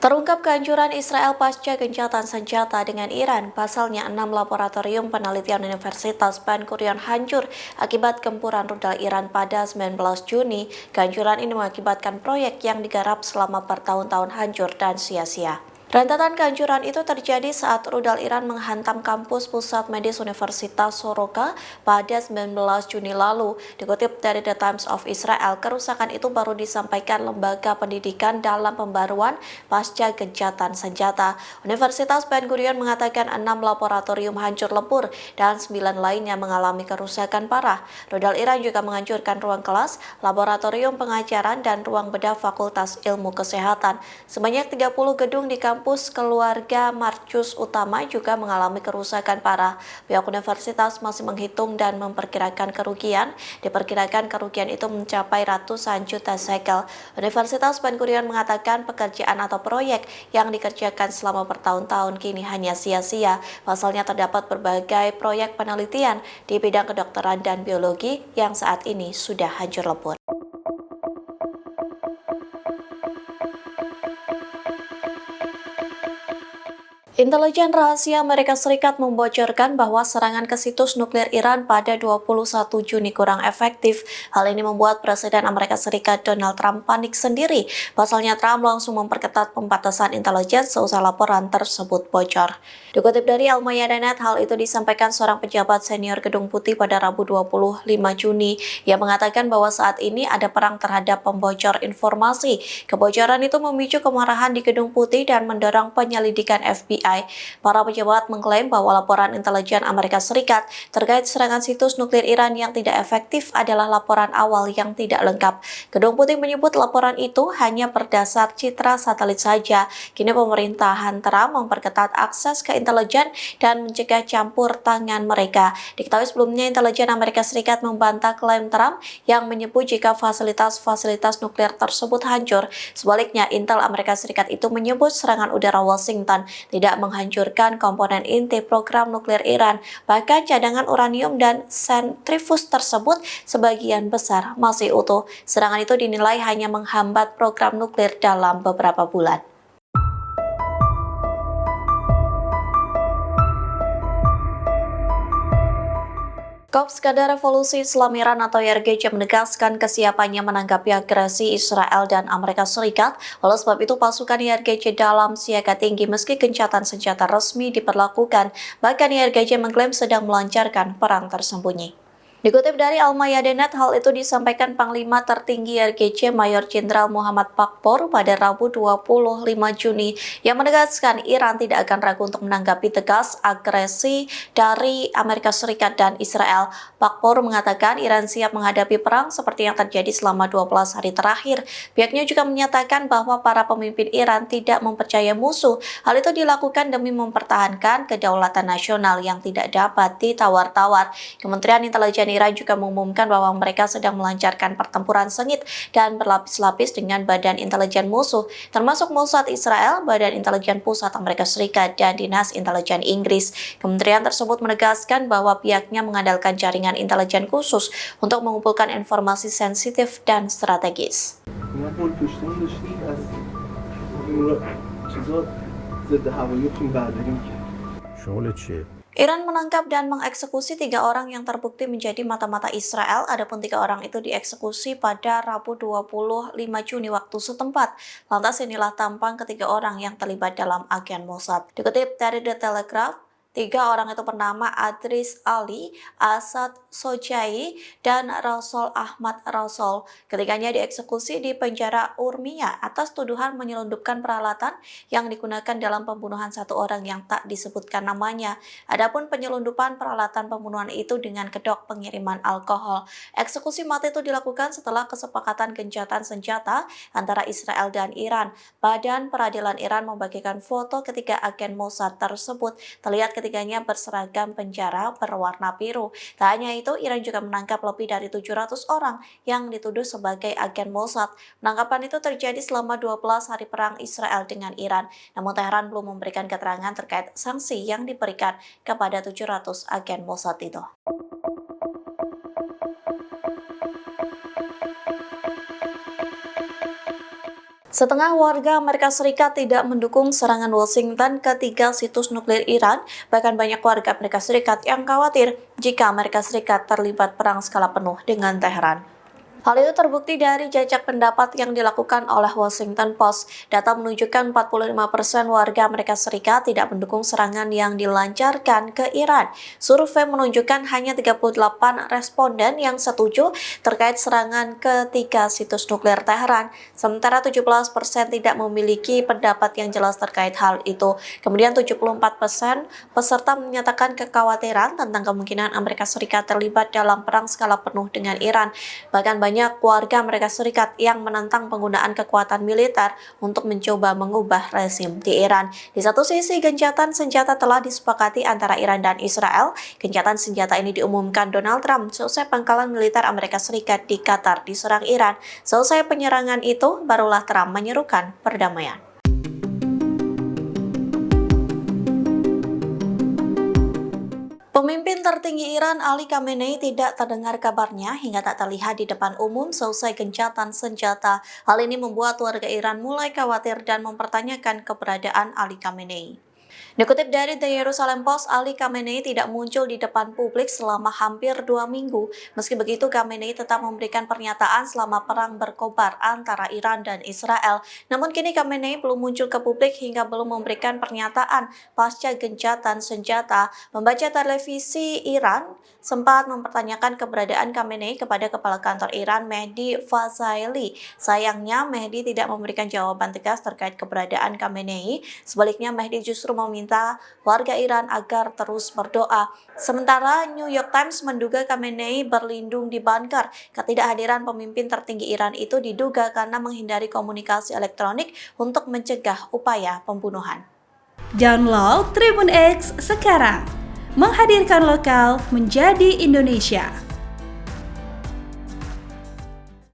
Terungkap kehancuran Israel pasca gencatan senjata dengan Iran. Pasalnya 6 laboratorium penelitian Universitas Ben Gurion hancur akibat gempuran rudal Iran pada 19 Juni. Kehancuran ini mengakibatkan proyek yang digarap selama bertahun-tahun hancur dan sia-sia. Rentetan kehancuran itu terjadi saat rudal Iran menghantam kampus pusat medis Universitas Soroka pada 19 Juni lalu. Dikutip dari The Times of Israel, kerusakan itu baru disampaikan lembaga pendidikan dalam pembaruan pasca gencatan senjata. Universitas Ben Gurion mengatakan 6 laboratorium hancur lebur dan 9 lainnya mengalami kerusakan parah. Rudal Iran juga menghancurkan ruang kelas, laboratorium pengajaran, dan ruang bedah Fakultas Ilmu Kesehatan. Sebanyak 30 gedung di kampus keluarga Marcus Utama juga mengalami kerusakan parah. Pihak universitas masih menghitung dan memperkirakan kerugian. Diperkirakan kerugian itu mencapai ratusan juta shekel. Universitas Ben Gurion mengatakan pekerjaan atau proyek yang dikerjakan selama bertahun-tahun kini hanya sia-sia. Pasalnya terdapat berbagai proyek penelitian di bidang kedokteran dan biologi yang saat ini sudah hancur lebur. Intelijen rahasia Amerika Serikat membocorkan bahwa serangan ke situs nuklir Iran pada 21 Juni kurang efektif. Hal ini membuat Presiden Amerika Serikat Donald Trump panik sendiri. Pasalnya Trump langsung memperketat pembatasan intelijen seusai laporan tersebut bocor. Dikutip dari Al Mayadeh, hal itu disampaikan seorang pejabat senior Gedung Putih pada Rabu 25 Juni. Ia mengatakan bahwa saat ini ada perang terhadap pembocor informasi. Kebocoran itu memicu kemarahan di Gedung Putih dan mendorong penyelidikan FBI. Para pejabat mengklaim bahwa laporan intelijen Amerika Serikat terkait serangan situs nuklir Iran yang tidak efektif adalah laporan awal yang tidak lengkap. Gedung Putih menyebut laporan itu hanya berdasar citra satelit saja. Kini pemerintahan Trump memperketat akses ke intelijen dan mencegah campur tangan mereka. Diketahui sebelumnya intelijen Amerika Serikat membantah klaim Trump yang menyebut jika fasilitas-fasilitas nuklir tersebut hancur. Sebaliknya, Intel Amerika Serikat itu menyebut serangan udara Washington tidak menghancurkan komponen inti program nuklir Iran. Bahkan cadangan uranium dan sentrifus tersebut sebagian besar masih utuh. Serangan itu dinilai hanya menghambat program nuklir dalam beberapa bulan. Korps Garda Revolusi Islam Iran atau YRGC menegaskan kesiapannya menanggapi agresi Israel dan Amerika Serikat. Oleh sebab itu, pasukan YRGC dalam siaga tinggi meski gencatan senjata resmi diperlakukan. Bahkan YRGC mengklaim sedang melancarkan perang tersembunyi. Dikutip dari Al Mayadeh, hal itu disampaikan Panglima Tertinggi YRGC Mayor Jenderal Muhammad Pakpor pada Rabu 25 Juni yang menegaskan Iran tidak akan ragu untuk menanggapi tegas agresi dari Amerika Serikat dan Israel. Pakpor mengatakan Iran siap menghadapi perang seperti yang terjadi selama 12 hari terakhir. Pihaknya juga menyatakan bahwa para pemimpin Iran tidak mempercaya musuh. Hal itu dilakukan demi mempertahankan kedaulatan nasional yang tidak dapat ditawar-tawar. Kementerian Intelijen Iran juga mengumumkan bahwa mereka sedang melancarkan pertempuran sengit dan berlapis-lapis dengan badan intelijen musuh, termasuk Mossad Israel, Badan Intelijen Pusat Amerika Serikat, dan Dinas Intelijen Inggris. Kementerian tersebut menegaskan bahwa pihaknya mengandalkan jaringan intelijen khusus untuk mengumpulkan informasi sensitif dan strategis. Iran menangkap dan mengeksekusi 3 orang yang terbukti menjadi mata-mata Israel, adapun 3 orang itu dieksekusi pada Rabu 25 Juni waktu setempat. Lantas inilah tampang ketiga orang yang terlibat dalam agen Mossad. Dikutip dari The Telegraph, 3 orang itu bernama Adris Ali, Asad Sojai, dan Rasul Ahmad Rasul. Ketiganya dieksekusi di penjara Urmia atas tuduhan menyelundupkan peralatan yang digunakan dalam pembunuhan 1 orang yang tak disebutkan namanya. Adapun penyelundupan peralatan pembunuhan itu dengan kedok pengiriman alkohol. Eksekusi mati itu dilakukan setelah kesepakatan gencatan senjata antara Israel dan Iran. Badan Peradilan Iran membagikan foto ketiga agen Mossad tersebut. Terlihat ketiganya berseragam penjara berwarna biru. Tak hanya itu, Iran juga menangkap lebih dari 700 orang yang dituduh sebagai agen Mossad. Penangkapan itu terjadi selama 12 hari perang Israel dengan Iran. Namun Teheran belum memberikan keterangan terkait sanksi yang diberikan kepada 700 agen Mossad itu. Setengah warga Amerika Serikat tidak mendukung serangan Washington ke 3 situs nuklir Iran, bahkan banyak warga Amerika Serikat yang khawatir jika Amerika Serikat terlibat perang skala penuh dengan Teheran. Hal itu terbukti dari jajak pendapat yang dilakukan oleh Washington Post. Data menunjukkan 45% warga Amerika Serikat tidak mendukung serangan yang dilancarkan ke Iran. Survei menunjukkan hanya 38 responden yang setuju terkait serangan ke 3 situs nuklir Teheran, sementara 17% tidak memiliki pendapat yang jelas terkait hal itu. Kemudian 74% peserta menyatakan kekhawatiran tentang kemungkinan Amerika Serikat terlibat dalam perang skala penuh dengan Iran. Bahkan banyak warga Amerika Serikat yang menentang penggunaan kekuatan militer untuk mencoba mengubah rezim di Iran. Di satu sisi, gencatan senjata telah disepakati antara Iran dan Israel. Gencatan senjata ini diumumkan Donald Trump seusai pangkalan militer Amerika Serikat di Qatar diserang Iran. Selesai penyerangan itu, barulah Trump menyerukan perdamaian. Pemimpin tertinggi Iran Ali Khamenei tidak terdengar kabarnya hingga tak terlihat di depan umum selesai gencatan senjata. Hal ini membuat warga Iran mulai khawatir dan mempertanyakan keberadaan Ali Khamenei. Dikutip dari The Jerusalem Post, Ali Khamenei tidak muncul di depan publik selama hampir 2 minggu. Meski begitu, Khamenei tetap memberikan pernyataan selama perang berkobar antara Iran dan Israel. Namun kini Khamenei belum muncul ke publik hingga belum memberikan pernyataan pasca gencatan senjata. Membaca televisi Iran sempat mempertanyakan keberadaan Khamenei kepada Kepala Kantor Iran Mehdi Fazaeli. Sayangnya, Mehdi tidak memberikan jawaban tegas terkait keberadaan Khamenei. Sebaliknya, Mehdi justru meminta warga Iran agar terus berdoa. Sementara New York Times menduga Khamenei berlindung di bunker. Ketidakhadiran pemimpin tertinggi Iran itu diduga karena menghindari komunikasi elektronik untuk mencegah upaya pembunuhan. Download Tribun X sekarang, menghadirkan lokal menjadi Indonesia.